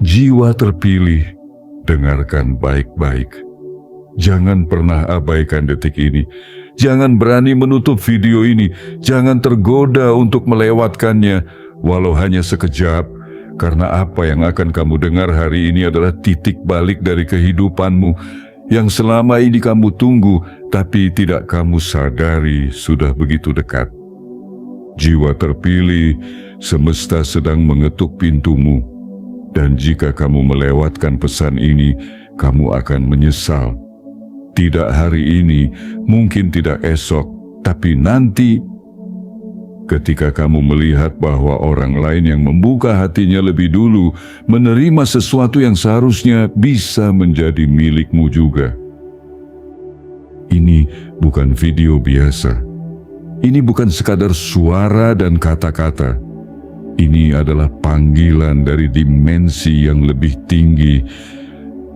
Jiwa terpilih, dengarkan baik-baik. Jangan pernah abaikan detik ini. Jangan berani menutup video ini. Jangan tergoda untuk melewatkannya, walau hanya sekejap. Karena apa yang akan kamu dengar hari ini adalah titik balik dari kehidupanmu yang selama ini kamu tunggu, tapi tidak kamu sadari sudah begitu dekat. Jiwa terpilih, semesta sedang mengetuk pintumu. Dan jika kamu melewatkan pesan ini, kamu akan menyesal. Tidak hari ini, mungkin tidak esok, tapi nanti. Ketika kamu melihat bahwa orang lain yang membuka hatinya lebih dulu menerima sesuatu yang seharusnya bisa menjadi milikmu juga. Ini bukan video biasa. Ini bukan sekadar suara dan kata-kata. Ini adalah panggilan dari dimensi yang lebih tinggi,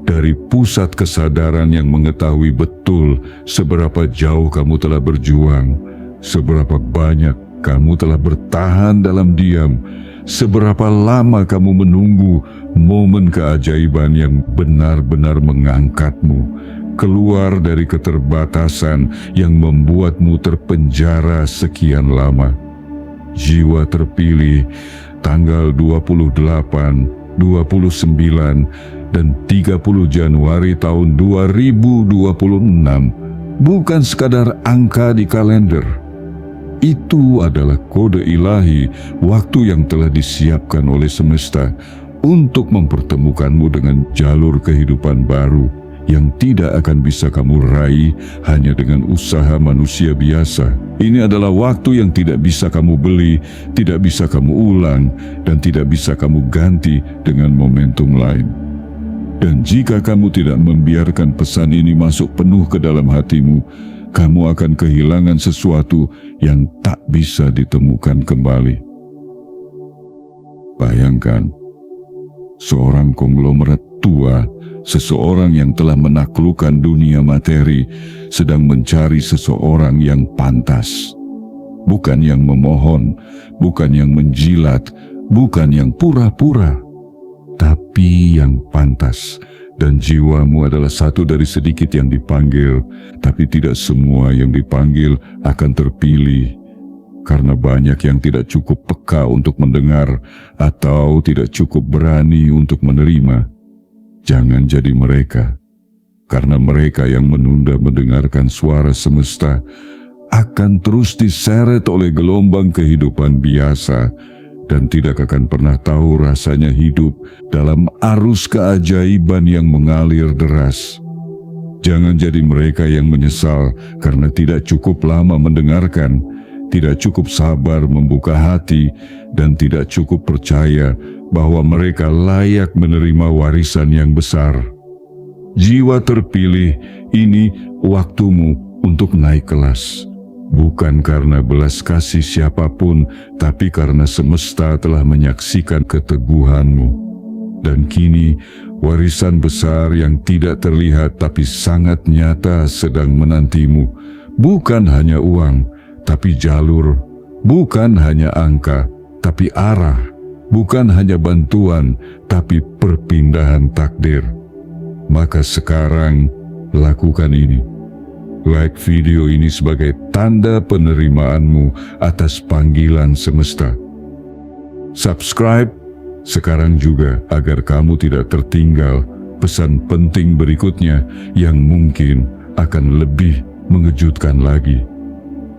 dari pusat kesadaran yang mengetahui betul seberapa jauh kamu telah berjuang, seberapa banyak kamu telah bertahan dalam diam, seberapa lama kamu menunggu momen keajaiban yang benar-benar mengangkatmu keluar dari keterbatasan yang membuatmu terpenjara sekian lama. Jiwa terpilih, tanggal 28, 29, dan 30 Januari tahun 2026 bukan sekadar angka di kalender. Itu adalah kode ilahi, waktu yang telah disiapkan oleh semesta untuk mempertemukanmu dengan jalur kehidupan baru yang tidak akan bisa kamu raih hanya dengan usaha manusia biasa. Ini adalah waktu yang tidak bisa kamu beli, tidak bisa kamu ulang, dan tidak bisa kamu ganti dengan momentum lain. Dan jika kamu tidak membiarkan pesan ini masuk penuh ke dalam hatimu, kamu akan kehilangan sesuatu yang tak bisa ditemukan kembali. Bayangkan, seorang konglomerat tua, seseorang yang telah menaklukkan dunia materi, sedang mencari seseorang yang pantas. Bukan yang memohon, bukan yang menjilat, bukan yang pura-pura, tapi yang pantas. Dan jiwamu adalah satu dari sedikit yang dipanggil, tapi tidak semua yang dipanggil akan terpilih. Karena banyak yang tidak cukup peka untuk mendengar atau tidak cukup berani untuk menerima. Jangan jadi mereka, karena mereka yang menunda mendengarkan suara semesta akan terus diseret oleh gelombang kehidupan biasa dan tidak akan pernah tahu rasanya hidup dalam arus keajaiban yang mengalir deras. Jangan jadi mereka yang menyesal karena tidak cukup lama mendengarkan, tidak cukup sabar membuka hati, dan tidak cukup percaya bahwa mereka layak menerima warisan yang besar. Jiwa terpilih, ini waktumu untuk naik kelas. Bukan karena belas kasih siapapun, tapi karena semesta telah menyaksikan keteguhanmu. Dan kini, warisan besar yang tidak terlihat tapi sangat nyata sedang menantimu. Bukan hanya uang, tapi jalur. Bukan hanya angka, tapi arah. Bukan hanya bantuan, tapi perpindahan takdir. Maka sekarang, lakukan ini. Like video ini sebagai tanda penerimaanmu atas panggilan semesta. Subscribe sekarang juga agar kamu tidak tertinggal pesan penting berikutnya yang mungkin akan lebih mengejutkan lagi.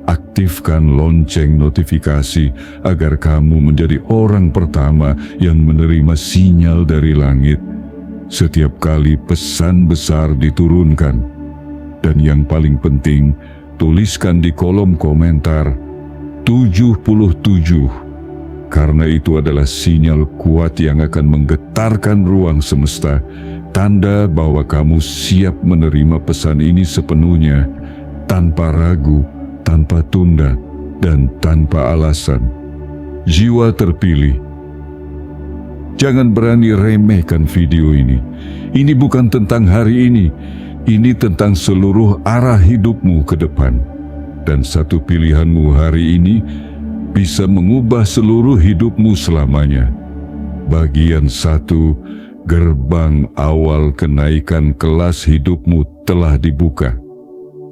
Aktifkan lonceng notifikasi agar kamu menjadi orang pertama yang menerima sinyal dari langit setiap kali pesan besar diturunkan. Dan yang paling penting, tuliskan di kolom komentar 77, karena itu adalah sinyal kuat yang akan menggetarkan ruang semesta, tanda bahwa kamu siap menerima pesan ini sepenuhnya, tanpa ragu, tanpa tunda, dan tanpa alasan. Jiwa terpilih, jangan berani remehkan video ini. Ini bukan tentang hari ini. Ini tentang seluruh arah hidupmu ke depan. Dan satu pilihanmu hari ini bisa mengubah seluruh hidupmu selamanya. Bagian 1, gerbang awal kenaikan kelas hidupmu telah dibuka.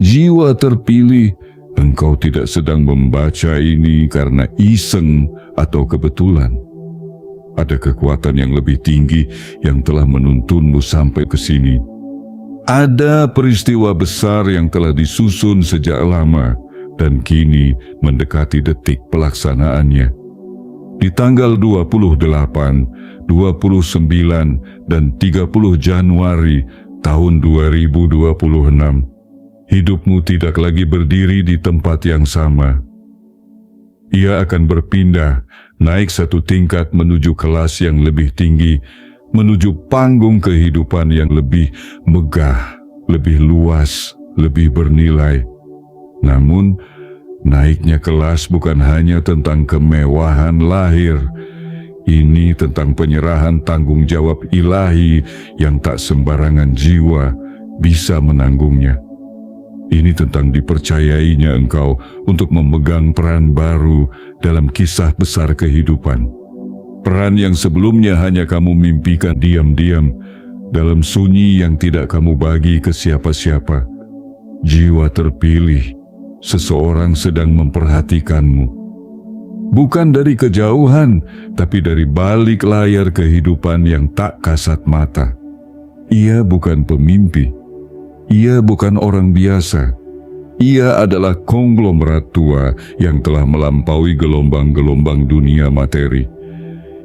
Jiwa terpilih, engkau tidak sedang membaca ini karena iseng atau kebetulan. Ada kekuatan yang lebih tinggi yang telah menuntunmu sampai ke sini. Ada peristiwa besar yang telah disusun sejak lama dan kini mendekati detik pelaksanaannya. Di tanggal 28, 29, dan 30 Januari tahun 2026, hidupmu tidak lagi berdiri di tempat yang sama. Ia akan berpindah, naik satu tingkat menuju kelas yang lebih tinggi, menuju panggung kehidupan yang lebih megah, lebih luas, lebih bernilai. Namun, naiknya kelas bukan hanya tentang kemewahan lahir. Ini tentang penyerahan tanggung jawab ilahi yang tak sembarangan jiwa bisa menanggungnya. Ini tentang dipercayainya engkau untuk memegang peran baru dalam kisah besar kehidupan. Peran yang sebelumnya hanya kamu mimpikan diam-diam dalam sunyi yang tidak kamu bagi ke siapa-siapa. Jiwa terpilih, seseorang sedang memperhatikanmu. Bukan dari kejauhan, tapi dari balik layar kehidupan yang tak kasat mata. Ia bukan pemimpi. Ia bukan orang biasa. Ia adalah konglomerat tua yang telah melampaui gelombang-gelombang dunia materi.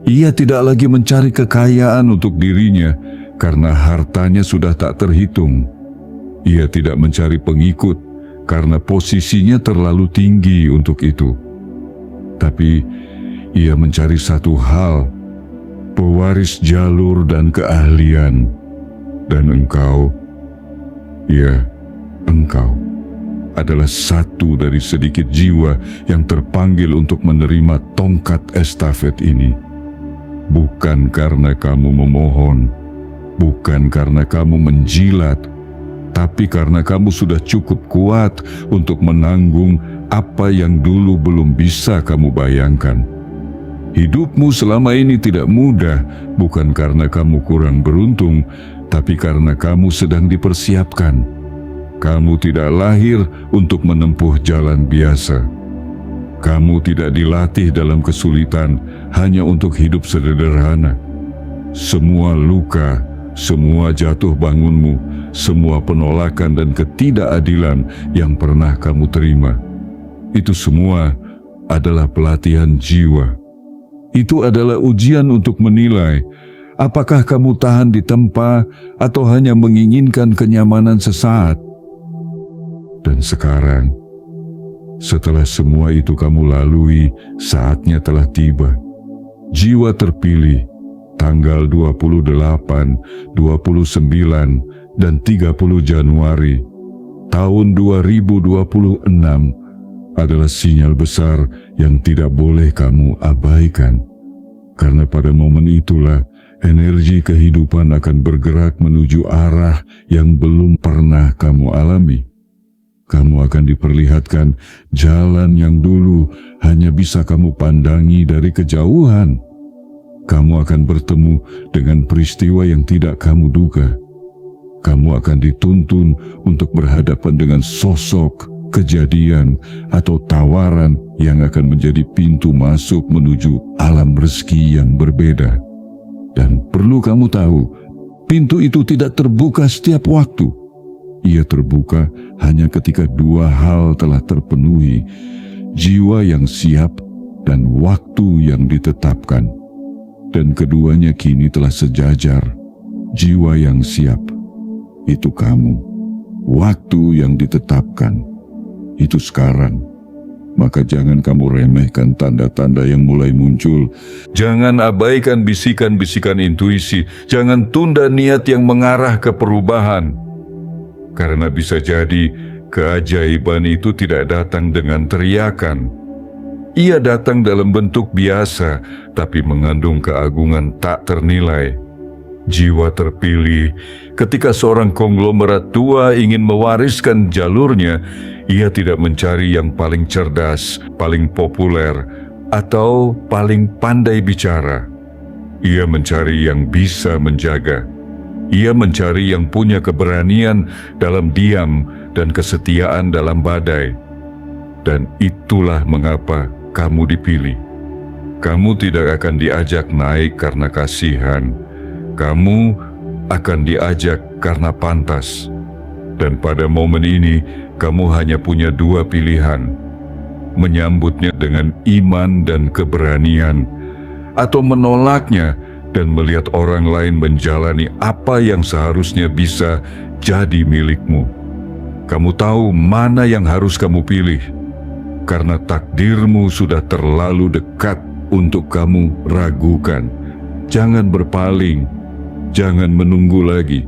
Ia tidak lagi mencari kekayaan untuk dirinya karena hartanya sudah tak terhitung. Ia tidak mencari pengikut karena posisinya terlalu tinggi untuk itu. Tapi ia mencari satu hal, pewaris jalur dan keahlian. Dan engkau, ya, engkau adalah satu dari sedikit jiwa yang terpanggil untuk menerima tongkat estafet ini. Bukan karena kamu memohon, bukan karena kamu menjilat, tapi karena kamu sudah cukup kuat untuk menanggung apa yang dulu belum bisa kamu bayangkan. Hidupmu selama ini tidak mudah, bukan karena kamu kurang beruntung, tapi karena kamu sedang dipersiapkan. Kamu tidak lahir untuk menempuh jalan biasa. Kamu tidak dilatih dalam kesulitan hanya untuk hidup sederhana. Semua luka, semua jatuh bangunmu, semua penolakan dan ketidakadilan yang pernah kamu terima, itu semua adalah pelatihan jiwa. Itu adalah ujian untuk menilai apakah kamu tahan di tempa atau hanya menginginkan kenyamanan sesaat. Dan sekarang, setelah semua itu kamu lalui, saatnya telah tiba. Jiwa terpilih, tanggal 28, 29, dan 30 Januari tahun 2026 adalah sinyal besar yang tidak boleh kamu abaikan. Karena pada momen itulah energi kehidupan akan bergerak menuju arah yang belum pernah kamu alami. Kamu akan diperlihatkan jalan yang dulu hanya bisa kamu pandangi dari kejauhan. Kamu akan bertemu dengan peristiwa yang tidak kamu duga. Kamu akan dituntun untuk berhadapan dengan sosok, kejadian, atau tawaran yang akan menjadi pintu masuk menuju alam rezeki yang berbeda. Dan perlu kamu tahu, pintu itu tidak terbuka setiap waktu. Ia terbuka hanya ketika dua hal telah terpenuhi, jiwa yang siap dan waktu yang ditetapkan. Dan keduanya kini telah sejajar. Jiwa yang siap, itu kamu. Waktu yang ditetapkan, itu sekarang. Maka jangan kamu remehkan tanda-tanda yang mulai muncul. Jangan abaikan bisikan-bisikan intuisi. Jangan tunda niat yang mengarah ke perubahan. Karena bisa jadi keajaiban itu tidak datang dengan teriakan. Ia datang dalam bentuk biasa, tapi mengandung keagungan tak ternilai. Jiwa terpilih, ketika seorang konglomerat tua ingin mewariskan jalurnya, ia tidak mencari yang paling cerdas, paling populer, atau paling pandai bicara. Ia mencari yang bisa menjaga. Ia mencari yang punya keberanian dalam diam dan kesetiaan dalam badai. Dan itulah mengapa kamu dipilih. Kamu tidak akan diajak naik karena kasihan. Kamu akan diajak karena pantas. Dan pada momen ini, kamu hanya punya dua pilihan. Menyambutnya dengan iman dan keberanian, atau menolaknya dan melihat orang lain menjalani apa yang seharusnya bisa jadi milikmu. Kamu tahu mana yang harus kamu pilih, karena takdirmu sudah terlalu dekat untuk kamu ragukan. Jangan berpaling, jangan menunggu lagi.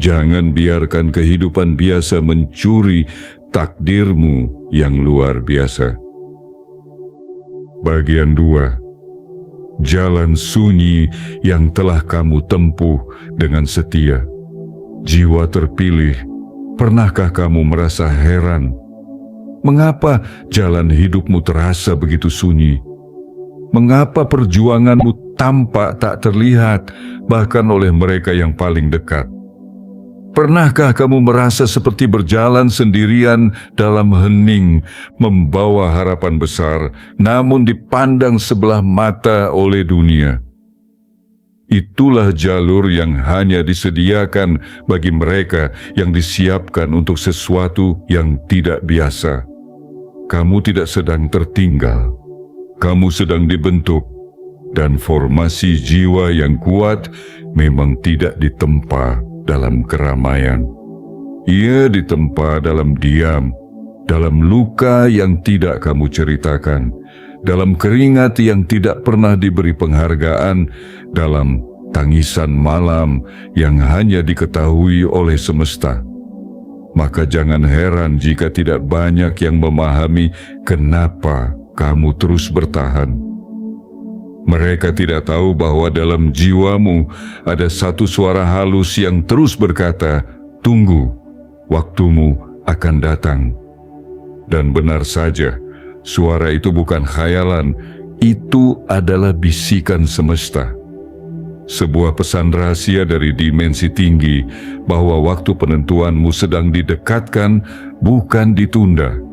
Jangan biarkan kehidupan biasa mencuri takdirmu yang luar biasa. Bagian 2. Jalan sunyi yang telah kamu tempuh dengan setia. Jiwa terpilih, pernahkah kamu merasa heran? Mengapa jalan hidupmu terasa begitu sunyi? Mengapa perjuanganmu tampak tak terlihat, bahkan oleh mereka yang paling dekat? Pernahkah kamu merasa seperti berjalan sendirian dalam hening, membawa harapan besar, namun dipandang sebelah mata oleh dunia? Itulah jalur yang hanya disediakan bagi mereka yang disiapkan untuk sesuatu yang tidak biasa. Kamu tidak sedang tertinggal, kamu sedang dibentuk, dan formasi jiwa yang kuat memang tidak ditempa dalam keramaian. Ia ditempa dalam diam, dalam luka yang tidak kamu ceritakan, dalam keringat yang tidak pernah diberi penghargaan, dalam tangisan malam yang hanya diketahui oleh semesta. Maka jangan heran jika tidak banyak yang memahami kenapa kamu terus bertahan. Mereka tidak tahu bahwa dalam jiwamu ada satu suara halus yang terus berkata, "Tunggu, waktumu akan datang." Dan benar saja, suara itu bukan khayalan, itu adalah bisikan semesta. Sebuah pesan rahasia dari dimensi tinggi bahwa waktu penentuanmu sedang didekatkan, bukan ditunda.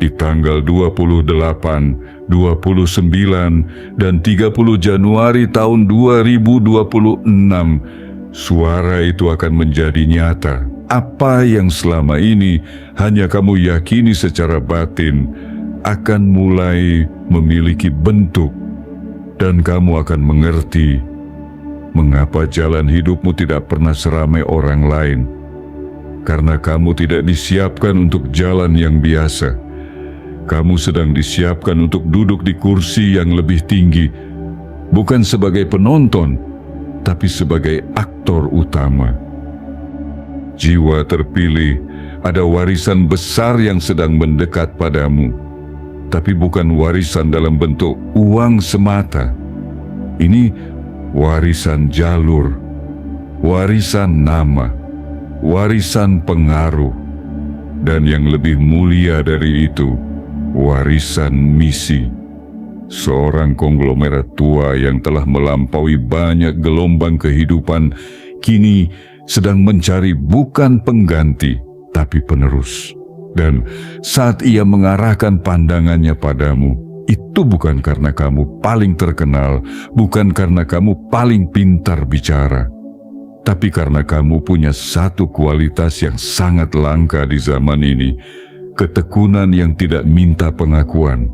Di tanggal 28, 29, dan 30 Januari tahun 2026, suara itu akan menjadi nyata. Apa yang selama ini hanya kamu yakini secara batin akan mulai memiliki bentuk, dan kamu akan mengerti mengapa jalan hidupmu tidak pernah seramai orang lain. Karena kamu tidak disiapkan untuk jalan yang biasa. Kamu sedang disiapkan untuk duduk di kursi yang lebih tinggi, bukan sebagai penonton, tapi sebagai aktor utama. Jiwa terpilih, ada warisan besar yang sedang mendekat padamu, tapi bukan warisan dalam bentuk uang semata. Ini warisan jalur, warisan nama, warisan pengaruh, dan yang lebih mulia dari itu, warisan misi. Seorang konglomerat tua yang telah melampaui banyak gelombang kehidupan kini sedang mencari bukan pengganti, tapi penerus. Dan saat ia mengarahkan pandangannya padamu, itu bukan karena kamu paling terkenal, bukan karena kamu paling pintar bicara, tapi karena kamu punya satu kualitas yang sangat langka di zaman ini, ketekunan yang tidak minta pengakuan.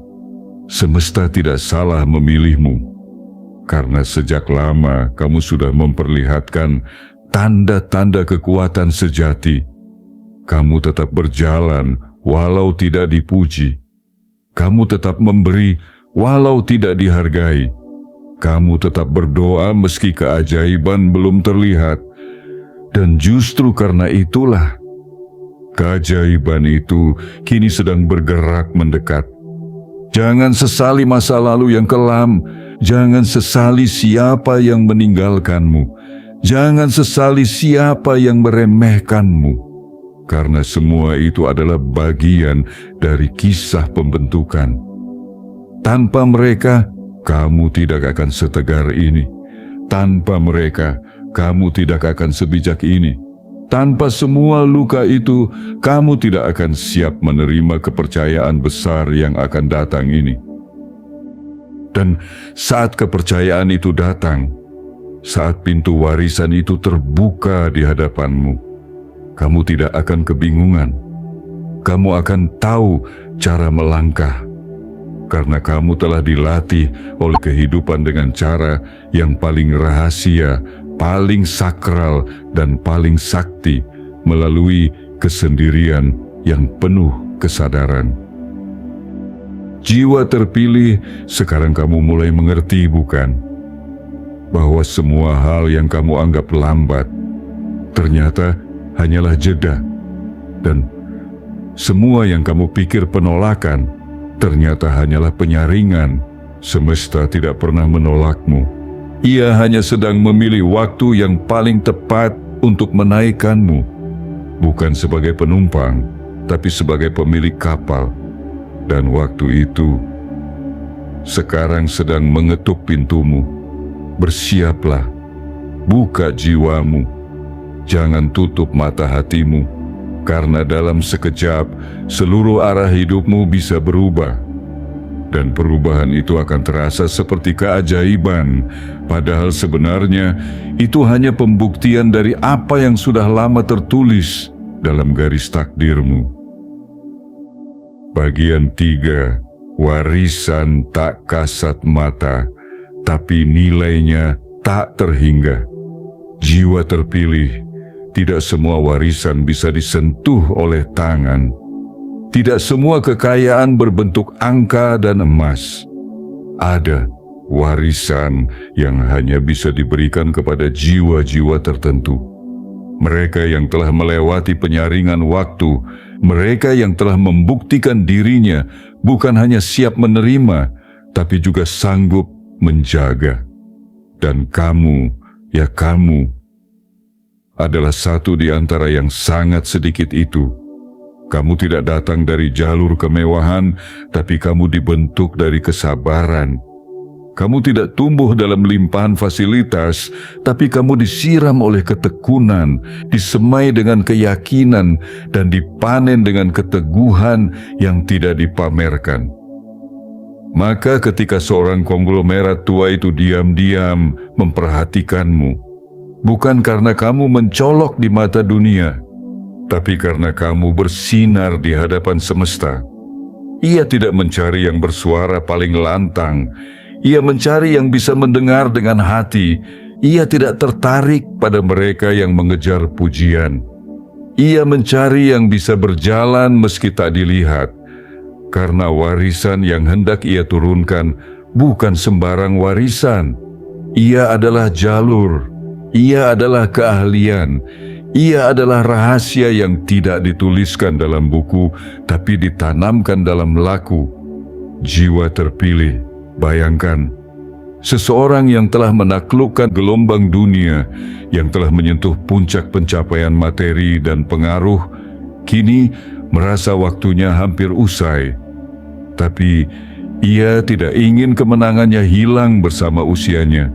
Semesta tidak salah memilihmu, karena sejak lama kamu sudah memperlihatkan tanda-tanda kekuatan sejati. Kamu tetap berjalan walau tidak dipuji. Kamu tetap memberi walau tidak dihargai. Kamu tetap berdoa meski keajaiban belum terlihat. Dan justru karena itulah, keajaiban itu kini sedang bergerak mendekat. Jangan sesali masa lalu yang kelam. Jangan sesali siapa yang meninggalkanmu. Jangan sesali siapa yang meremehkanmu. Karena semua itu adalah bagian dari kisah pembentukan. Tanpa mereka, kamu tidak akan setegar ini. Tanpa mereka, kamu tidak akan sebijak ini. Tanpa semua luka itu, kamu tidak akan siap menerima kepercayaan besar yang akan datang ini. Dan saat kepercayaan itu datang, saat pintu warisan itu terbuka di hadapanmu, kamu tidak akan kebingungan. Kamu akan tahu cara melangkah, karena kamu telah dilatih oleh kehidupan dengan cara yang paling rahasia, paling sakral, dan paling sakti melalui kesendirian yang penuh kesadaran. Jiwa terpilih, sekarang kamu mulai mengerti, bukan? Bahwa semua hal yang kamu anggap lambat ternyata hanyalah jeda, dan semua yang kamu pikir penolakan ternyata hanyalah penyaringan. Semesta tidak pernah menolakmu. Ia hanya sedang memilih waktu yang paling tepat untuk menaikkanmu, bukan sebagai penumpang, tapi sebagai pemilik kapal. Dan waktu itu sekarang sedang mengetuk pintumu. Bersiaplah, buka jiwamu, jangan tutup mata hatimu, karena dalam sekejap seluruh arah hidupmu bisa berubah. Dan perubahan itu akan terasa seperti keajaiban, padahal sebenarnya itu hanya pembuktian dari apa yang sudah lama tertulis dalam garis takdirmu. Bagian 3, warisan tak kasat mata, tapi nilainya tak terhingga. Jiwa terpilih, tidak semua warisan bisa disentuh oleh tangan. Tidak semua kekayaan berbentuk angka dan emas. Ada warisan yang hanya bisa diberikan kepada jiwa-jiwa tertentu. Mereka yang telah melewati penyaringan waktu, mereka yang telah membuktikan dirinya bukan hanya siap menerima, tapi juga sanggup menjaga. Dan kamu, ya kamu, adalah satu di antara yang sangat sedikit itu. Kamu tidak datang dari jalur kemewahan, tapi kamu dibentuk dari kesabaran. Kamu tidak tumbuh dalam limpahan fasilitas, tapi kamu disiram oleh ketekunan, disemai dengan keyakinan, dan dipanen dengan keteguhan yang tidak dipamerkan. Maka ketika seorang konglomerat tua itu diam-diam memperhatikanmu, bukan karena kamu mencolok di mata dunia, tapi karena kamu bersinar di hadapan semesta. Ia tidak mencari yang bersuara paling lantang. Ia mencari yang bisa mendengar dengan hati. Ia tidak tertarik pada mereka yang mengejar pujian. Ia mencari yang bisa berjalan meski tak dilihat. Karena warisan yang hendak ia turunkan bukan sembarang warisan. Ia adalah jalur. Ia adalah keahlian. Ia adalah rahasia yang tidak dituliskan dalam buku, tapi ditanamkan dalam laku. Jiwa terpilih, bayangkan, seseorang yang telah menaklukkan gelombang dunia, yang telah menyentuh puncak pencapaian materi dan pengaruh, kini merasa waktunya hampir usai. Tapi ia tidak ingin kemenangannya hilang bersama usianya.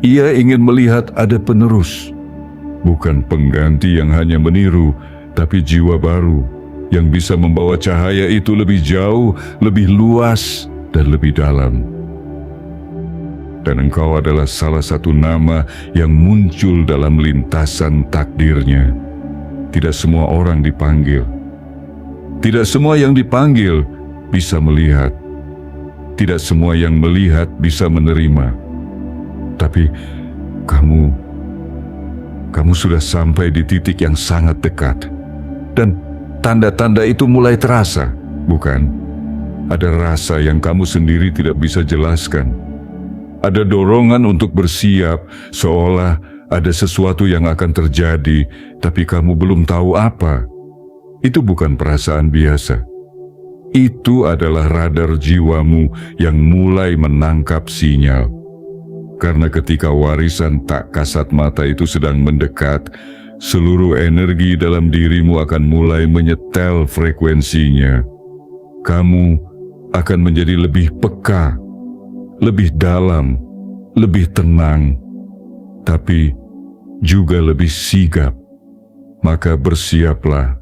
Ia ingin melihat ada penerus. Bukan pengganti yang hanya meniru, tapi jiwa baru yang bisa membawa cahaya itu lebih jauh, lebih luas, dan lebih dalam. Dan engkau adalah salah satu nama yang muncul dalam lintasan takdirnya. Tidak semua orang dipanggil. Tidak semua yang dipanggil bisa melihat. Tidak semua yang melihat bisa menerima. Tapi kamu sudah sampai di titik yang sangat dekat. Dan tanda-tanda itu mulai terasa, bukan? Ada rasa yang kamu sendiri tidak bisa jelaskan. Ada dorongan untuk bersiap, seolah ada sesuatu yang akan terjadi, tapi kamu belum tahu apa. Itu bukan perasaan biasa. Itu adalah radar jiwamu yang mulai menangkap sinyal. Karena ketika warisan tak kasat mata itu sedang mendekat, seluruh energi dalam dirimu akan mulai menyetel frekuensinya. Kamu akan menjadi lebih peka, lebih dalam, lebih tenang, tapi juga lebih sigap. Maka bersiaplah,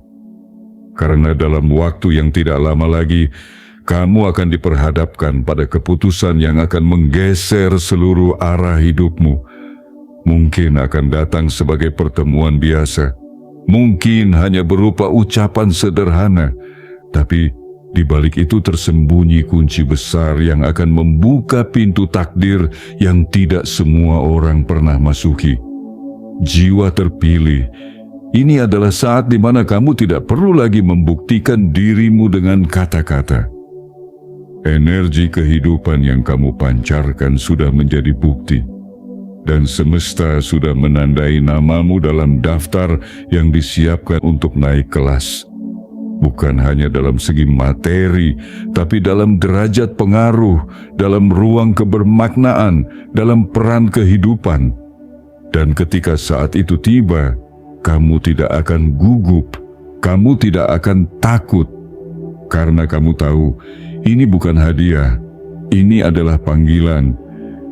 karena dalam waktu yang tidak lama lagi, kamu akan diperhadapkan pada keputusan yang akan menggeser seluruh arah hidupmu. Mungkin akan datang sebagai pertemuan biasa, mungkin hanya berupa ucapan sederhana, tapi di balik itu tersembunyi kunci besar yang akan membuka pintu takdir yang tidak semua orang pernah masuki. Jiwa terpilih, ini adalah saat di mana kamu tidak perlu lagi membuktikan dirimu dengan kata-kata. Energi kehidupan yang kamu pancarkan sudah menjadi bukti, dan semesta sudah menandai namamu dalam daftar yang disiapkan untuk naik kelas. Bukan hanya dalam segi materi, tapi dalam derajat pengaruh, dalam ruang kebermaknaan, dalam peran kehidupan. Dan ketika saat itu tiba, kamu tidak akan gugup, kamu tidak akan takut, karena kamu tahu ini bukan hadiah, ini adalah panggilan,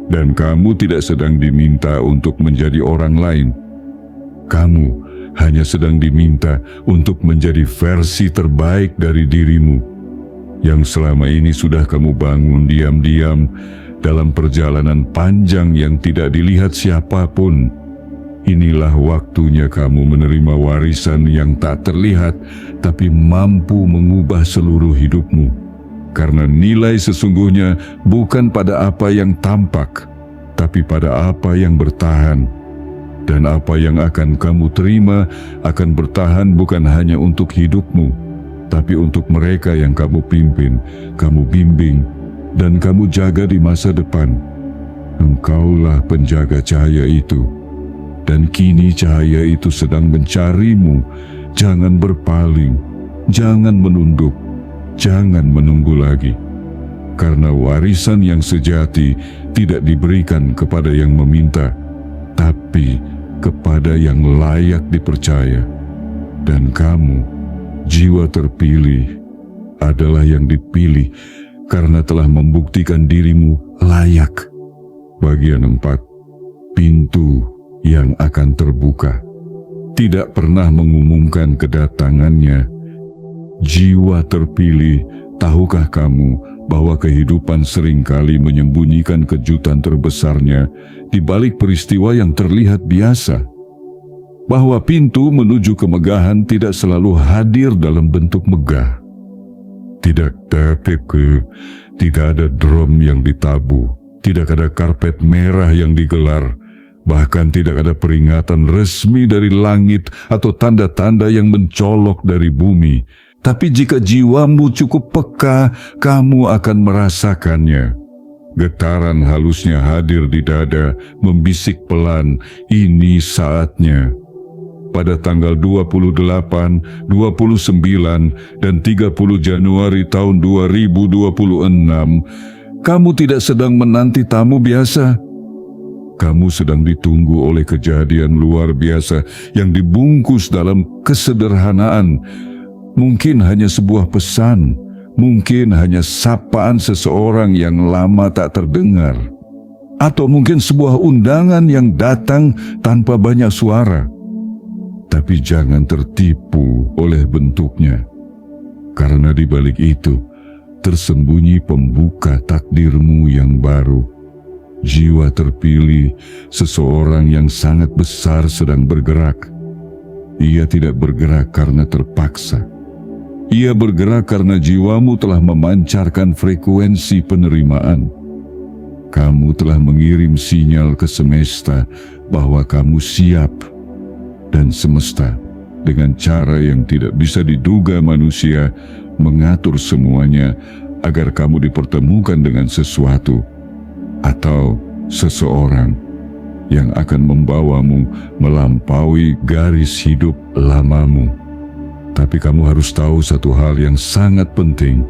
dan kamu tidak sedang diminta untuk menjadi orang lain. Kamu hanya sedang diminta untuk menjadi versi terbaik dari dirimu, yang selama ini sudah kamu bangun diam-diam dalam perjalanan panjang yang tidak dilihat siapapun. Inilah waktunya kamu menerima warisan yang tak terlihat, tapi mampu mengubah seluruh hidupmu. Karena nilai sesungguhnya bukan pada apa yang tampak, tapi pada apa yang bertahan. Dan apa yang akan kamu terima akan bertahan bukan hanya untuk hidupmu, tapi untuk mereka yang kamu pimpin, kamu bimbing, dan kamu jaga di masa depan. Engkaulah penjaga cahaya itu. Dan kini cahaya itu sedang mencarimu. Jangan berpaling, jangan menunduk, jangan menunggu lagi. Karena warisan yang sejati tidak diberikan kepada yang meminta, tapi kepada yang layak dipercaya. Dan kamu, jiwa terpilih, adalah yang dipilih karena telah membuktikan dirimu layak. Bagian 4. Pintu yang akan terbuka. Tidak pernah mengumumkan kedatangannya. Jiwa terpilih, tahukah kamu bahwa kehidupan seringkali menyembunyikan kejutan terbesarnya di balik peristiwa yang terlihat biasa? Bahwa pintu menuju kemegahan tidak selalu hadir dalam bentuk megah. Tidak ada drum yang ditabuh, tidak ada karpet merah yang digelar, bahkan tidak ada peringatan resmi dari langit atau tanda-tanda yang mencolok dari bumi. Tapi jika jiwamu cukup peka, kamu akan merasakannya. Getaran halusnya hadir di dada, membisik pelan, ini saatnya. Pada tanggal 28, 29, dan 30 Januari tahun 2026, kamu tidak sedang menanti tamu biasa. Kamu sedang ditunggu oleh kejadian luar biasa yang dibungkus dalam kesederhanaan. Mungkin hanya sebuah pesan, mungkin hanya sapaan seseorang yang lama tak terdengar, atau mungkin sebuah undangan yang datang tanpa banyak suara. Tapi jangan tertipu oleh bentuknya, karena di balik itu tersembunyi pembuka takdirmu yang baru. Jiwa terpilih, seseorang yang sangat besar sedang bergerak. Ia tidak bergerak karena terpaksa. Ia bergerak karena jiwamu telah memancarkan frekuensi penerimaan. Kamu telah mengirim sinyal ke semesta bahwa kamu siap. Dan semesta, dengan cara yang tidak bisa diduga manusia, mengatur semuanya agar kamu dipertemukan dengan sesuatu atau seseorang yang akan membawamu melampaui garis hidup lamamu. Tapi kamu harus tahu satu hal yang sangat penting.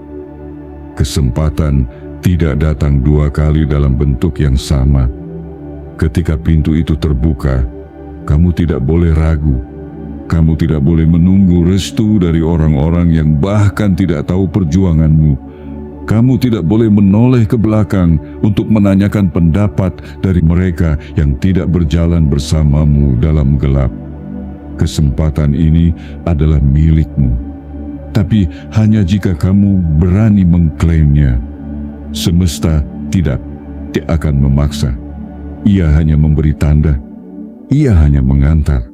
Kesempatan tidak datang dua kali dalam bentuk yang sama. Ketika pintu itu terbuka, kamu tidak boleh ragu. Kamu tidak boleh menunggu restu dari orang-orang yang bahkan tidak tahu perjuanganmu. Kamu tidak boleh menoleh ke belakang untuk menanyakan pendapat dari mereka yang tidak berjalan bersamamu dalam gelap. Kesempatan ini adalah milikmu, tapi hanya jika kamu berani mengklaimnya. Semesta tidak akan memaksa. Ia hanya memberi tanda. Ia hanya mengantar.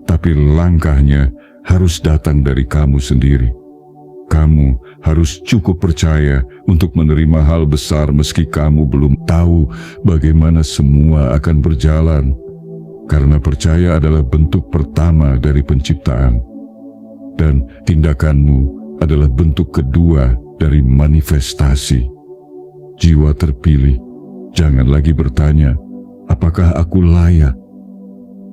Tapi langkahnya harus datang dari kamu sendiri. Kamu harus cukup percaya untuk menerima hal besar meski kamu belum tahu bagaimana semua akan berjalan. Karena percaya adalah bentuk pertama dari penciptaan. Dan tindakanmu adalah bentuk kedua dari manifestasi. Jiwa terpilih, jangan lagi bertanya, apakah aku layak?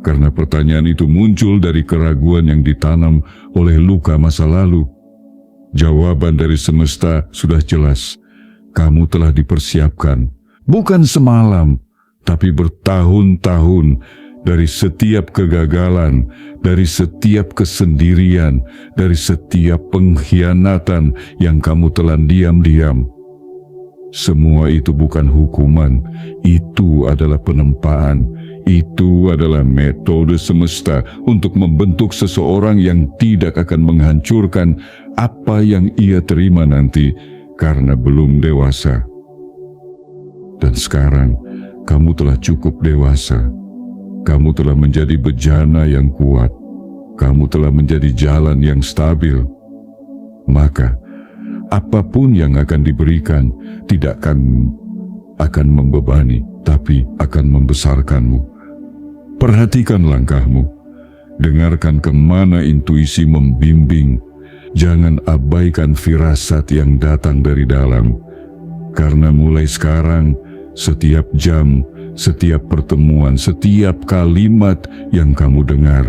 Karena pertanyaan itu muncul dari keraguan yang ditanam oleh luka masa lalu. Jawaban dari semesta sudah jelas. Kamu telah dipersiapkan, bukan semalam, tapi bertahun-tahun dari setiap kegagalan, dari setiap kesendirian, dari setiap pengkhianatan yang kamu telan diam-diam. Semua itu bukan hukuman, itu adalah penempaan. Itu adalah metode semesta untuk membentuk seseorang yang tidak akan menghancurkan apa yang ia terima nanti karena belum dewasa. Dan sekarang, kamu telah cukup dewasa. Kamu telah menjadi bejana yang kuat. Kamu telah menjadi jalan yang stabil. Maka, apapun yang akan diberikan tidak akan membebani, tapi akan membesarkanmu. Perhatikan langkahmu, dengarkan kemana intuisi membimbing, jangan abaikan firasat yang datang dari dalam, karena mulai sekarang, setiap jam, setiap pertemuan, setiap kalimat yang kamu dengar,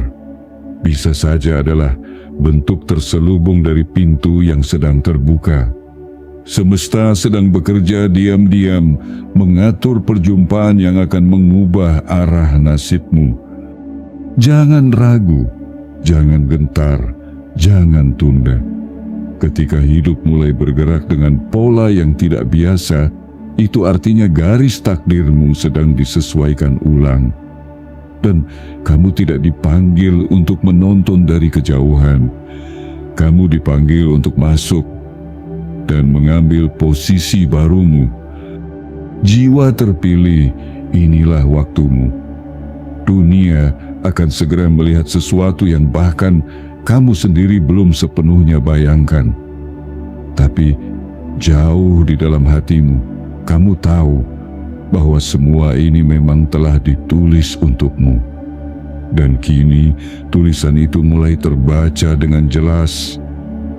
bisa saja adalah bentuk terselubung dari pintu yang sedang terbuka. Semesta sedang bekerja diam-diam mengatur perjumpaan yang akan mengubah arah nasibmu. Jangan ragu, jangan gentar, jangan tunda. Ketika hidup mulai bergerak dengan pola yang tidak biasa, itu artinya garis takdirmu sedang disesuaikan ulang. Dan kamu tidak dipanggil untuk menonton dari kejauhan. Kamu dipanggil untuk masuk dan mengambil posisi barumu. Jiwa terpilih, inilah waktumu. Dunia akan segera melihat sesuatu yang bahkan kamu sendiri belum sepenuhnya bayangkan. Tapi jauh di dalam hatimu, kamu tahu bahwa semua ini memang telah ditulis untukmu. Dan kini tulisan itu mulai terbaca dengan jelas.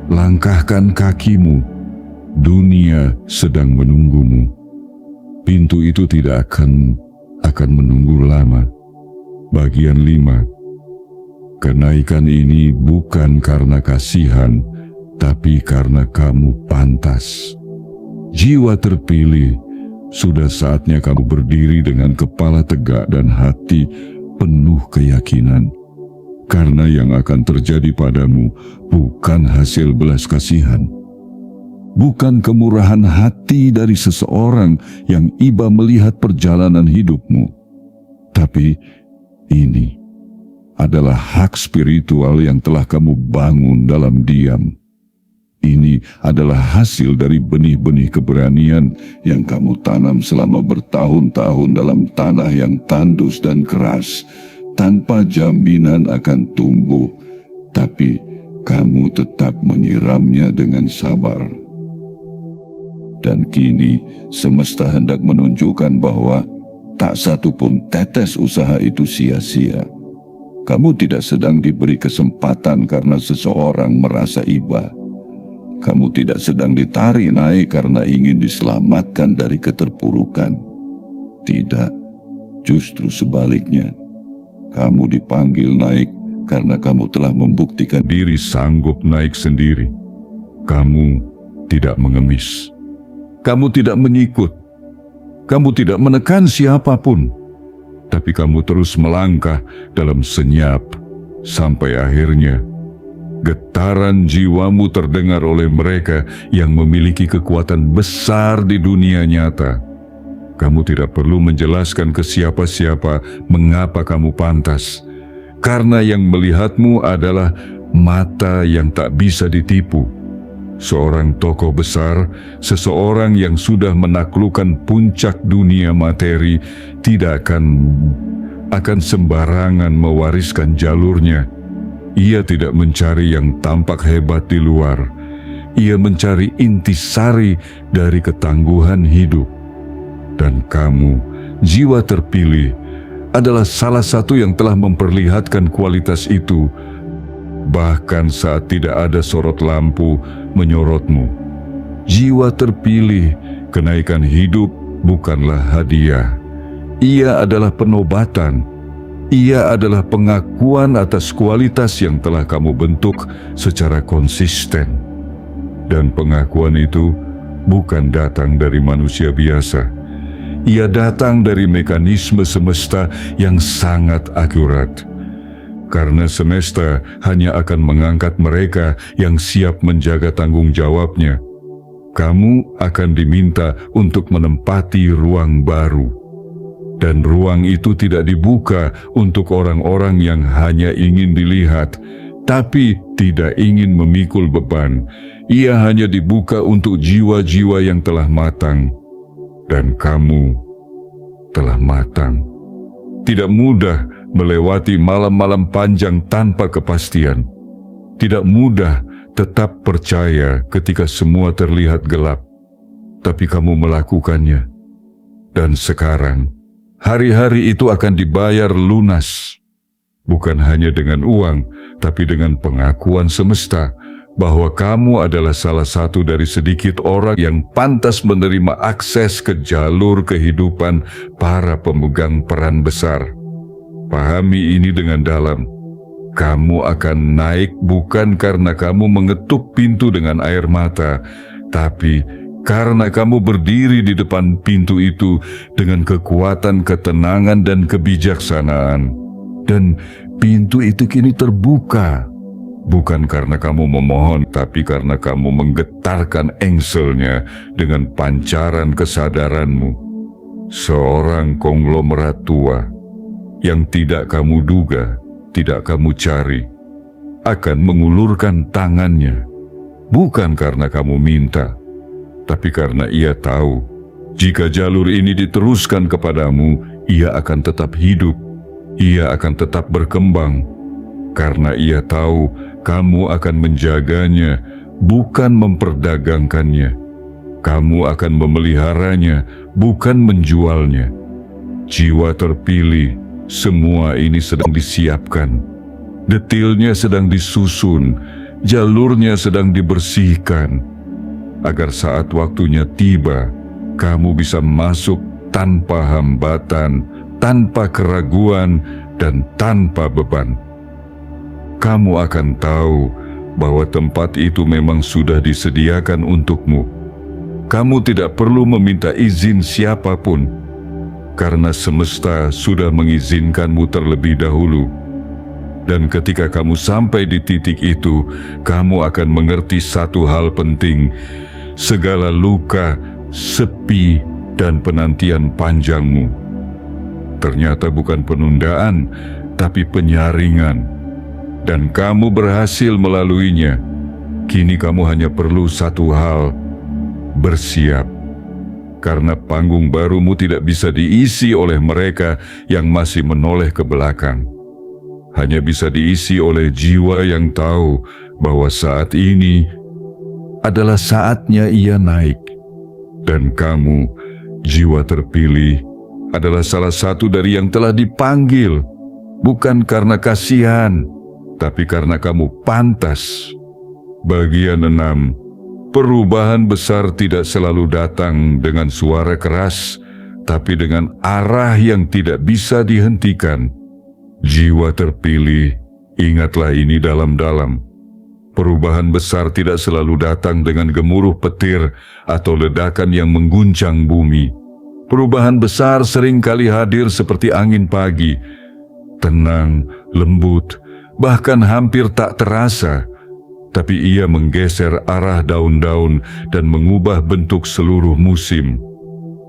Langkahkan kakimu. Dunia sedang menunggumu. Pintu itu tidak akan menunggu lama. Bagian 5. Kenaikan ini bukan karena kasihan, tapi karena kamu pantas. Jiwa terpilih, sudah saatnya kamu berdiri dengan kepala tegak dan hati penuh keyakinan. Karena yang akan terjadi padamu bukan hasil belas kasihan. Bukan kemurahan hati dari seseorang yang iba melihat perjalanan hidupmu. Tapi ini adalah hak spiritual yang telah kamu bangun dalam diam. Ini adalah hasil dari benih-benih keberanian yang kamu tanam selama bertahun-tahun dalam tanah yang tandus dan keras, tanpa jaminan akan tumbuh, tapi kamu tetap menyiramnya dengan sabar. Dan kini semesta hendak menunjukkan bahwa tak satu pun tetes usaha itu sia-sia. Kamu tidak sedang diberi kesempatan karena seseorang merasa iba. Kamu tidak sedang ditarik naik karena ingin diselamatkan dari keterpurukan. Tidak, justru sebaliknya. Kamu dipanggil naik karena kamu telah membuktikan diri sanggup naik sendiri. Kamu tidak mengemis. Kamu tidak menyikut. Kamu tidak menekan siapapun. Tapi kamu terus melangkah dalam senyap sampai akhirnya Getaran jiwamu terdengar oleh mereka yang memiliki kekuatan besar di dunia nyata. Kamu tidak perlu menjelaskan ke siapa-siapa mengapa kamu pantas, karena yang melihatmu adalah mata yang tak bisa ditipu. Seorang tokoh besar, seseorang yang sudah menaklukkan puncak dunia materi, tidak akan sembarangan mewariskan jalurnya. Ia tidak mencari yang tampak hebat di luar. Ia mencari intisari dari ketangguhan hidup. Dan kamu, jiwa terpilih, adalah salah satu yang telah memperlihatkan kualitas itu, bahkan saat tidak ada sorot lampu menyorotmu. Jiwa terpilih, kenaikan hidup bukanlah hadiah. Ia adalah penobatan. Ia adalah pengakuan atas kualitas yang telah kamu bentuk secara konsisten. Dan pengakuan itu bukan datang dari manusia biasa. Ia datang dari mekanisme semesta yang sangat akurat. Karena semesta hanya akan mengangkat mereka yang siap menjaga tanggung jawabnya. Kamu akan diminta untuk menempati ruang baru. Dan ruang itu tidak dibuka untuk orang-orang yang hanya ingin dilihat, tapi tidak ingin memikul beban. Ia hanya dibuka untuk jiwa-jiwa yang telah matang. Dan kamu telah matang. Tidak mudah melewati malam-malam panjang tanpa kepastian. Tidak mudah tetap percaya ketika semua terlihat gelap. Tapi kamu melakukannya. Dan sekarang, hari-hari itu akan dibayar lunas, bukan hanya dengan uang, tapi dengan pengakuan semesta bahwa kamu adalah salah satu dari sedikit orang yang pantas menerima akses ke jalur kehidupan para pemegang peran besar. Pahami ini dengan dalam. Kamu akan naik bukan karena kamu mengetuk pintu dengan air mata, tapi karena kamu berdiri di depan pintu itu dengan kekuatan, ketenangan, dan kebijaksanaan. Dan pintu itu kini terbuka. Bukan karena kamu memohon, tapi karena kamu menggetarkan engselnya dengan pancaran kesadaranmu. Seorang konglomerat tua yang tidak kamu duga, tidak kamu cari, akan mengulurkan tangannya. Bukan karena kamu minta, tapi karena ia tahu, jika jalur ini diteruskan kepadamu, ia akan tetap hidup, ia akan tetap berkembang, karena ia tahu kamu akan menjaganya, bukan memperdagangkannya. Kamu akan memeliharanya, bukan menjualnya. Jiwa terpilih, semua ini sedang disiapkan. Detilnya sedang disusun, jalurnya sedang dibersihkan, agar saat waktunya tiba, kamu bisa masuk tanpa hambatan, tanpa keraguan, dan tanpa beban. Kamu akan tahu bahwa tempat itu memang sudah disediakan untukmu. Kamu tidak perlu meminta izin siapapun, karena semesta sudah mengizinkanmu terlebih dahulu. Dan ketika kamu sampai di titik itu, kamu akan mengerti satu hal penting. Segala luka, sepi, dan penantian panjangmu ternyata bukan penundaan, tapi penyaringan. Dan kamu berhasil melaluinya. Kini kamu hanya perlu satu hal, bersiap. Karena panggung barumu tidak bisa diisi oleh mereka yang masih menoleh ke belakang. Hanya bisa diisi oleh jiwa yang tahu bahwa saat ini adalah saatnya ia naik. Dan kamu, jiwa terpilih, adalah salah satu dari yang telah dipanggil, bukan karena kasihan, tapi karena kamu pantas. Bagian 6, perubahan besar tidak selalu datang dengan suara keras, tapi dengan arah yang tidak bisa dihentikan. Jiwa terpilih, ingatlah ini dalam-dalam. Perubahan besar tidak selalu datang dengan gemuruh petir atau ledakan yang mengguncang bumi. Perubahan besar seringkali hadir seperti angin pagi, tenang, lembut, bahkan hampir tak terasa, tapi ia menggeser arah daun-daun dan mengubah bentuk seluruh musim.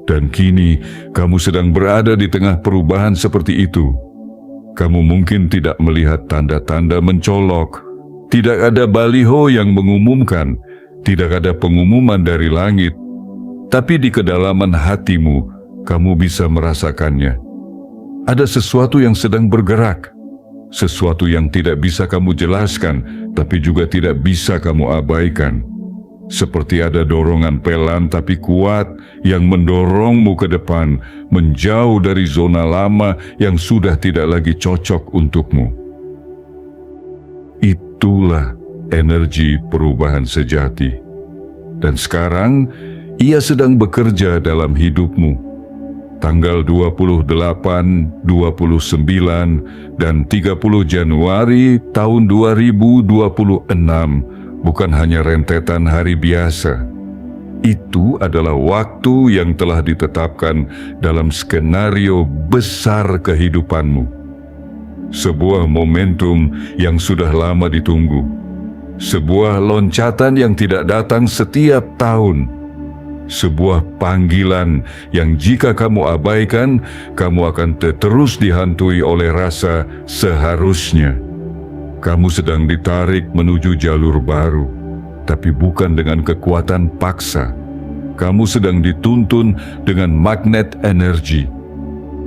Dan kini kamu sedang berada di tengah perubahan seperti itu. Kamu mungkin tidak melihat tanda-tanda mencolok, tidak ada baliho yang mengumumkan, tidak ada pengumuman dari langit, tapi di kedalaman hatimu kamu bisa merasakannya. Ada sesuatu yang sedang bergerak, sesuatu yang tidak bisa kamu jelaskan, tapi juga tidak bisa kamu abaikan. Seperti ada dorongan pelan tapi kuat yang mendorongmu ke depan, menjauh dari zona lama yang sudah tidak lagi cocok untukmu. Itulah energi perubahan sejati. Dan sekarang, ia sedang bekerja dalam hidupmu. Tanggal 28, 29, dan 30 Januari tahun 2026 bukan hanya rentetan hari biasa. Itu adalah waktu yang telah ditetapkan dalam skenario besar kehidupanmu. Sebuah momentum yang sudah lama ditunggu. Sebuah loncatan yang tidak datang setiap tahun. Sebuah panggilan yang jika kamu abaikan, kamu akan terus dihantui oleh rasa seharusnya. Kamu sedang ditarik menuju jalur baru, tapi bukan dengan kekuatan paksa. Kamu sedang dituntun dengan magnet energi,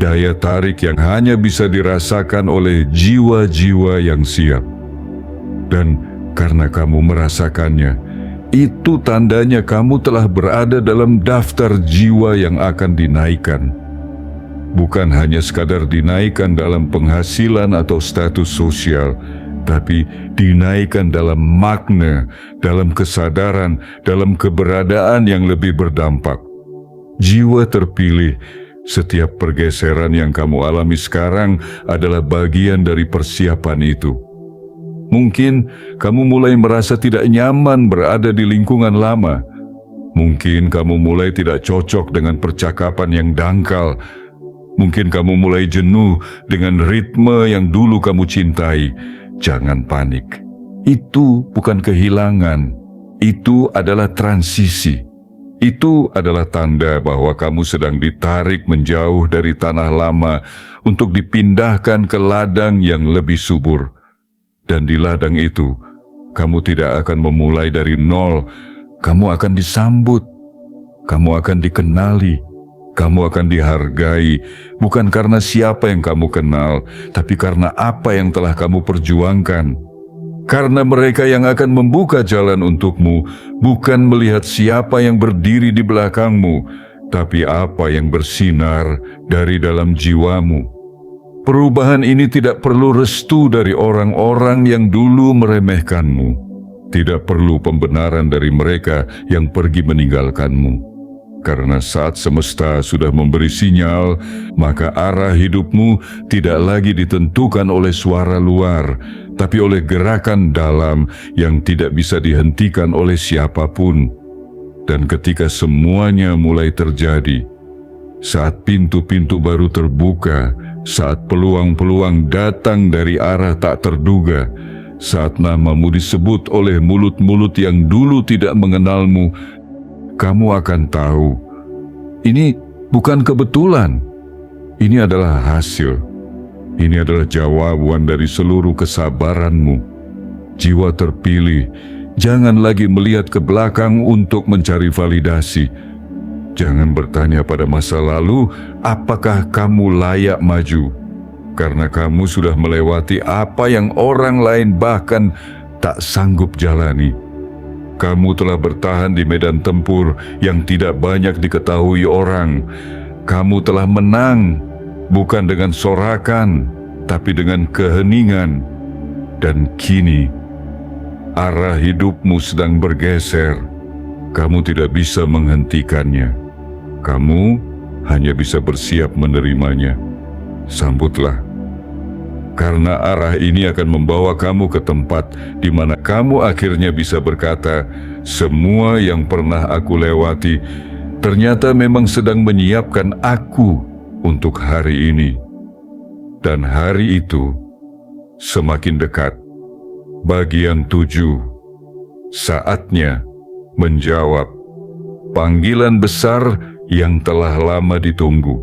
daya tarik yang hanya bisa dirasakan oleh jiwa-jiwa yang siap. Dan karena kamu merasakannya, itu tandanya kamu telah berada dalam daftar jiwa yang akan dinaikkan. Bukan hanya sekadar dinaikkan dalam penghasilan atau status sosial, tapi dinaikkan dalam makna, dalam kesadaran, dalam keberadaan yang lebih berdampak. Jiwa terpilih, setiap pergeseran yang kamu alami sekarang adalah bagian dari persiapan itu. Mungkin kamu mulai merasa tidak nyaman berada di lingkungan lama. Mungkin kamu mulai tidak cocok dengan percakapan yang dangkal. Mungkin kamu mulai jenuh dengan ritme yang dulu kamu cintai. Jangan panik. Itu bukan kehilangan. Itu adalah transisi. Itu adalah tanda bahwa kamu sedang ditarik menjauh dari tanah lama untuk dipindahkan ke ladang yang lebih subur. Dan di ladang itu, kamu tidak akan memulai dari nol. Kamu akan disambut, kamu akan dikenali, kamu akan dihargai, bukan karena siapa yang kamu kenal, tapi karena apa yang telah kamu perjuangkan. Karena mereka yang akan membuka jalan untukmu, bukan melihat siapa yang berdiri di belakangmu, tapi apa yang bersinar dari dalam jiwamu. Perubahan ini tidak perlu restu dari orang-orang yang dulu meremehkanmu. Tidak perlu pembenaran dari mereka yang pergi meninggalkanmu. Karena saat semesta sudah memberi sinyal, maka arah hidupmu tidak lagi ditentukan oleh suara luar, tapi oleh gerakan dalam yang tidak bisa dihentikan oleh siapapun. Dan ketika semuanya mulai terjadi, saat pintu-pintu baru terbuka, saat peluang-peluang datang dari arah tak terduga, saat namamu disebut oleh mulut-mulut yang dulu tidak mengenalmu, kamu akan tahu, ini bukan kebetulan. Ini adalah hasil. Ini adalah jawaban dari seluruh kesabaranmu. Jiwa terpilih, jangan lagi melihat ke belakang untuk mencari validasi. Jangan bertanya pada masa lalu, apakah kamu layak maju? Karena kamu sudah melewati apa yang orang lain bahkan tak sanggup jalani. Kamu telah bertahan di medan tempur yang tidak banyak diketahui orang. Kamu telah menang, bukan dengan sorakan, tapi dengan keheningan. Dan kini, arah hidupmu sedang bergeser. Kamu tidak bisa menghentikannya. Kamu hanya bisa bersiap menerimanya. Sambutlah. Karena arah ini akan membawa kamu ke tempat di mana kamu akhirnya bisa berkata, semua yang pernah aku lewati ternyata memang sedang menyiapkan aku untuk hari ini. Dan hari itu semakin dekat. Bagian 7. Saatnya menjawab panggilan besar yang telah lama ditunggu.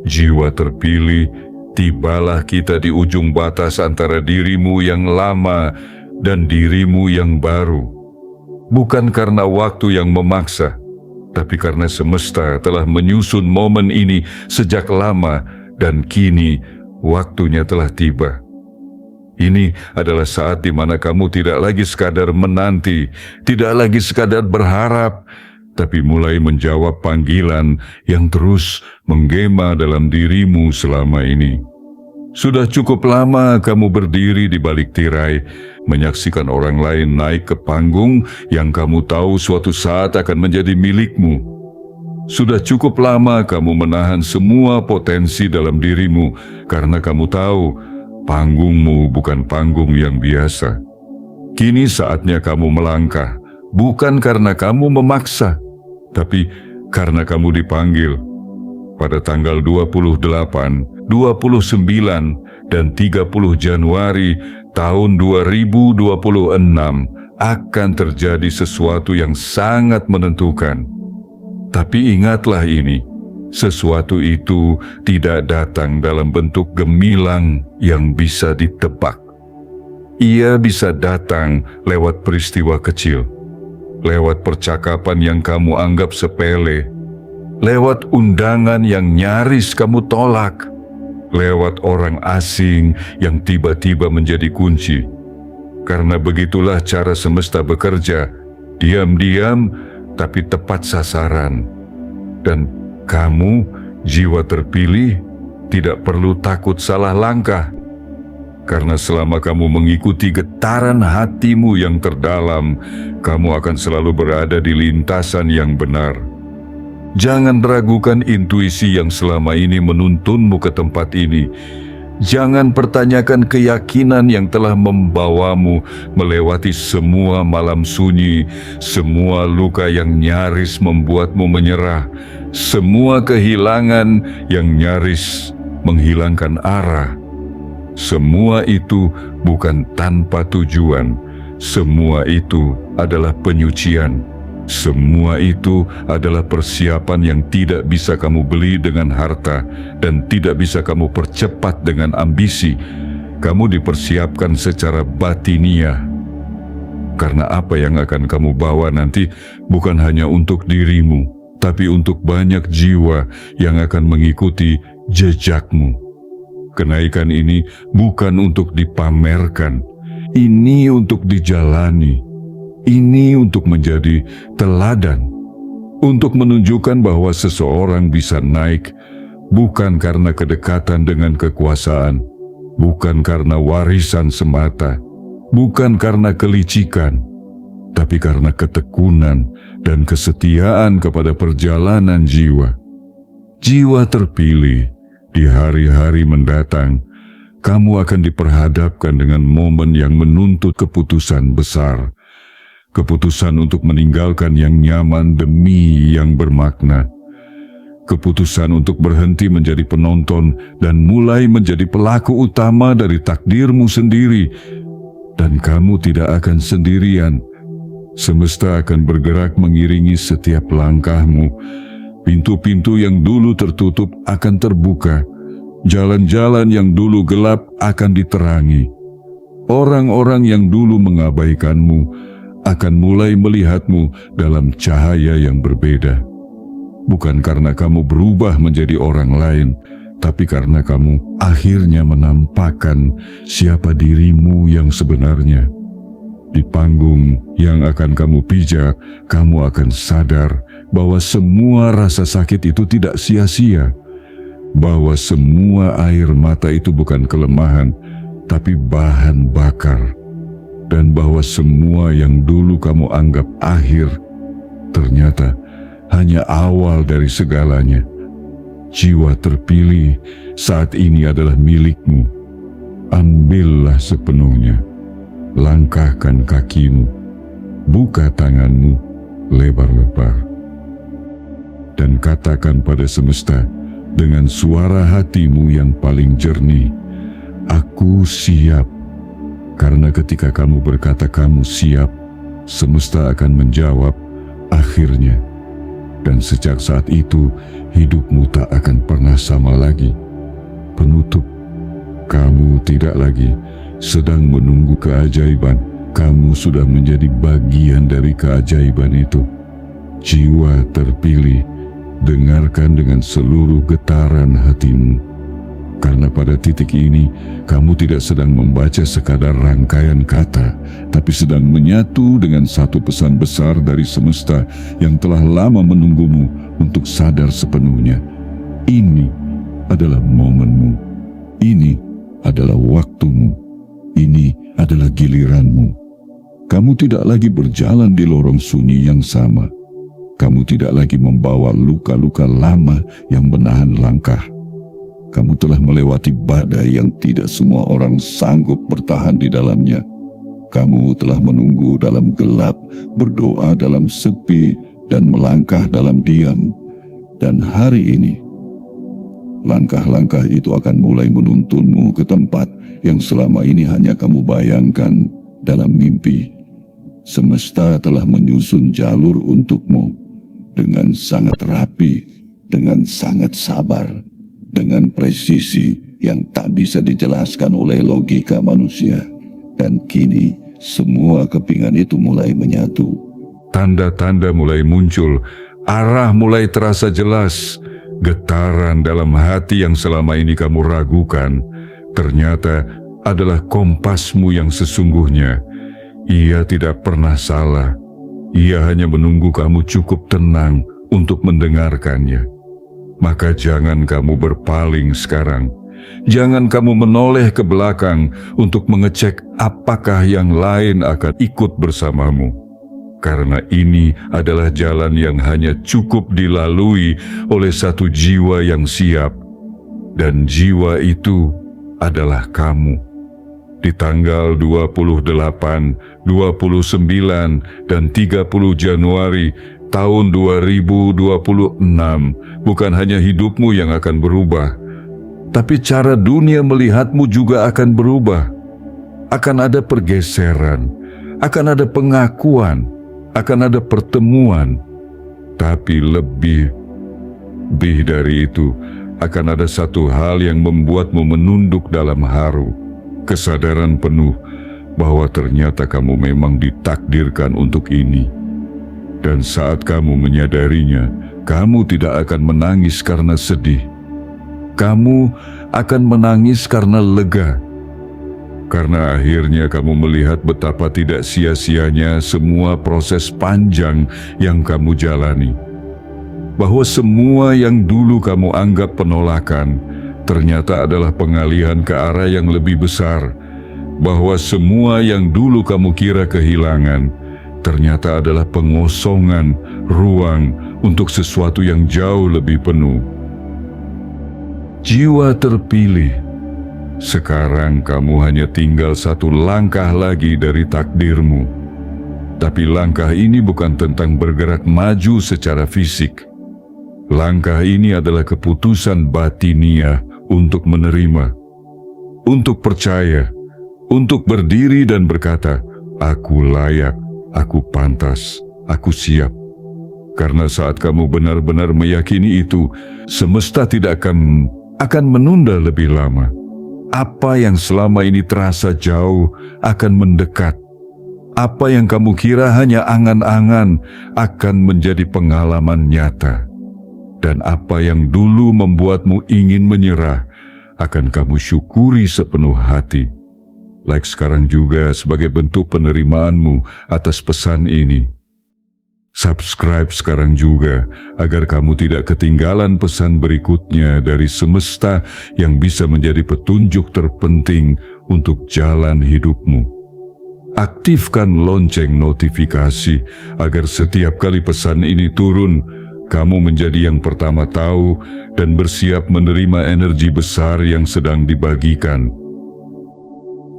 Jiwa terpilih, tibalah kita di ujung batas antara dirimu yang lama dan dirimu yang baru. Bukan karena waktu yang memaksa, tapi karena semesta telah menyusun momen ini sejak lama dan kini waktunya telah tiba. Ini adalah saat di mana kamu tidak lagi sekadar menanti, tidak lagi sekadar berharap, tapi mulai menjawab panggilan yang terus menggema dalam dirimu selama ini. Sudah cukup lama kamu berdiri di balik tirai, menyaksikan orang lain naik ke panggung yang kamu tahu suatu saat akan menjadi milikmu. Sudah cukup lama kamu menahan semua potensi dalam dirimu karena kamu tahu panggungmu bukan panggung yang biasa. Kini saatnya kamu melangkah, bukan karena kamu memaksa, tapi karena kamu dipanggil. Pada tanggal 28, 29, dan 30 Januari tahun 2026 akan terjadi sesuatu yang sangat menentukan. Tapi ingatlah ini, sesuatu itu tidak datang dalam bentuk gemilang yang bisa ditebak. Ia bisa datang lewat peristiwa kecil, lewat percakapan yang kamu anggap sepele, lewat undangan yang nyaris kamu tolak, lewat orang asing yang tiba-tiba menjadi kunci. Karena begitulah cara semesta bekerja, diam-diam tapi tepat sasaran. Dan kamu, jiwa terpilih, tidak perlu takut salah langkah. Karena selama kamu mengikuti getaran hatimu yang terdalam, kamu akan selalu berada di lintasan yang benar. Jangan ragukan intuisi yang selama ini menuntunmu ke tempat ini. Jangan pertanyakan keyakinan yang telah membawamu melewati semua malam sunyi, semua luka yang nyaris membuatmu menyerah, semua kehilangan yang nyaris menghilangkan arah. Semua itu bukan tanpa tujuan. Semua itu adalah penyucian. Semua itu adalah persiapan yang tidak bisa kamu beli dengan harta dan tidak bisa kamu percepat dengan ambisi. Kamu dipersiapkan secara batiniah. Karena apa yang akan kamu bawa nanti bukan hanya untuk dirimu, tapi untuk banyak jiwa yang akan mengikuti jejakmu. Kenaikan ini bukan untuk dipamerkan, ini untuk dijalani. Ini untuk menjadi teladan, untuk menunjukkan bahwa seseorang bisa naik bukan karena kedekatan dengan kekuasaan, bukan karena warisan semata, bukan karena kelicikan, tapi karena ketekunan dan kesetiaan kepada perjalanan jiwa. Jiwa terpilih, di hari-hari mendatang, kamu akan diperhadapkan dengan momen yang menuntut keputusan besar. Keputusan untuk meninggalkan yang nyaman demi yang bermakna. Keputusan untuk berhenti menjadi penonton dan mulai menjadi pelaku utama dari takdirmu sendiri. Dan kamu tidak akan sendirian. Semesta akan bergerak mengiringi setiap langkahmu. Pintu-pintu yang dulu tertutup akan terbuka. Jalan-jalan yang dulu gelap akan diterangi. Orang-orang yang dulu mengabaikanmu akan mulai melihatmu dalam cahaya yang berbeda. Bukan karena kamu berubah menjadi orang lain, tapi karena kamu akhirnya menampakkan siapa dirimu yang sebenarnya. Di panggung yang akan kamu pijak, kamu akan sadar bahwa semua rasa sakit itu tidak sia-sia, bahwa semua air mata itu bukan kelemahan, tapi bahan bakar. Dan bahwa semua yang dulu kamu anggap akhir, ternyata hanya awal dari segalanya. Jiwa terpilih saat ini adalah milikmu. Ambillah sepenuhnya. Langkahkan kakimu. Buka tanganmu lebar-lebar. Dan katakan pada semesta dengan suara hatimu yang paling jernih, aku siap. Karena ketika kamu berkata kamu siap, semesta akan menjawab akhirnya. Dan sejak saat itu, hidupmu tak akan pernah sama lagi. Penutup, kamu tidak lagi sedang menunggu keajaiban. Kamu sudah menjadi bagian dari keajaiban itu. Jiwa terpilih, dengarkan dengan seluruh getaran hatimu. Karena pada titik ini, kamu tidak sedang membaca sekadar rangkaian kata, tapi sedang menyatu dengan satu pesan besar dari semesta yang telah lama menunggumu untuk sadar sepenuhnya. Ini adalah momenmu. Ini adalah waktumu. Ini adalah giliranmu. Kamu tidak lagi berjalan di lorong sunyi yang sama. Kamu tidak lagi membawa luka-luka lama yang menahan langkah. Kamu telah melewati badai yang tidak semua orang sanggup bertahan di dalamnya. Kamu telah menunggu dalam gelap, berdoa dalam sepi, dan melangkah dalam diam. Dan hari ini, langkah-langkah itu akan mulai menuntunmu ke tempat yang selama ini hanya kamu bayangkan dalam mimpi. Semesta telah menyusun jalur untukmu dengan sangat rapi, dengan sangat sabar, dengan presisi yang tak bisa dijelaskan oleh logika manusia. Dan kini semua kepingan itu mulai menyatu. Tanda-tanda mulai muncul, arah mulai terasa jelas. Getaran dalam hati yang selama ini kamu ragukan, ternyata adalah kompasmu yang sesungguhnya. Ia tidak pernah salah. Ia hanya menunggu kamu cukup tenang untuk mendengarkannya. Maka jangan kamu berpaling sekarang. Jangan kamu menoleh ke belakang untuk mengecek apakah yang lain akan ikut bersamamu. Karena ini adalah jalan yang hanya cukup dilalui oleh satu jiwa yang siap. Dan jiwa itu adalah kamu. Di tanggal 28, 29, dan 30 Januari tahun 2026, bukan hanya hidupmu yang akan berubah, tapi cara dunia melihatmu juga akan berubah. Akan ada pergeseran, akan ada pengakuan, akan ada pertemuan, tapi lebih dari itu, akan ada satu hal yang membuatmu menunduk dalam haru. Kesadaran penuh bahwa ternyata kamu memang ditakdirkan untuk ini. Dan saat kamu menyadarinya, kamu tidak akan menangis karena sedih. Kamu akan menangis karena lega. Karena akhirnya kamu melihat betapa tidak sia-sianya semua proses panjang yang kamu jalani. Bahwa semua yang dulu kamu anggap penolakan, ternyata adalah pengalihan ke arah yang lebih besar. Bahwa semua yang dulu kamu kira kehilangan, ternyata adalah pengosongan ruang untuk sesuatu yang jauh lebih penuh. Jiwa terpilih, sekarang kamu hanya tinggal satu langkah lagi dari takdirmu. Tapi langkah ini bukan tentang bergerak maju secara fisik. Langkah ini adalah keputusan batiniah untuk menerima, untuk percaya, untuk berdiri dan berkata, "Aku layak, aku pantas, aku siap." Karena saat kamu benar-benar meyakini itu, semesta tidak akan menunda lebih lama. Apa yang selama ini terasa jauh akan mendekat. Apa yang kamu kira hanya angan-angan akan menjadi pengalaman nyata. Dan apa yang dulu membuatmu ingin menyerah akan kamu syukuri sepenuh hati. Like sekarang juga sebagai bentuk penerimaanmu atas pesan ini. Subscribe sekarang juga agar kamu tidak ketinggalan pesan berikutnya dari semesta yang bisa menjadi petunjuk terpenting untuk jalan hidupmu. Aktifkan lonceng notifikasi agar setiap kali pesan ini turun, kamu menjadi yang pertama tahu dan bersiap menerima energi besar yang sedang dibagikan.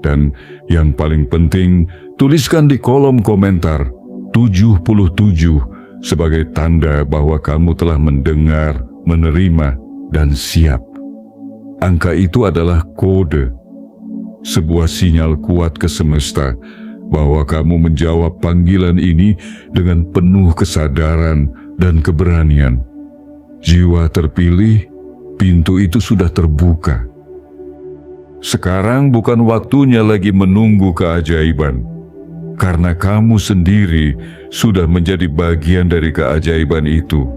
Dan yang paling penting, tuliskan di kolom komentar 77 sebagai tanda bahwa kamu telah mendengar, menerima, dan siap. Angka itu adalah kode, sebuah sinyal kuat ke semesta bahwa kamu menjawab panggilan ini dengan penuh kesadaran dan keberanian. Jiwa terpilih, pintu itu sudah terbuka. Sekarang bukan waktunya lagi menunggu keajaiban, karena kamu sendiri sudah menjadi bagian dari keajaiban itu.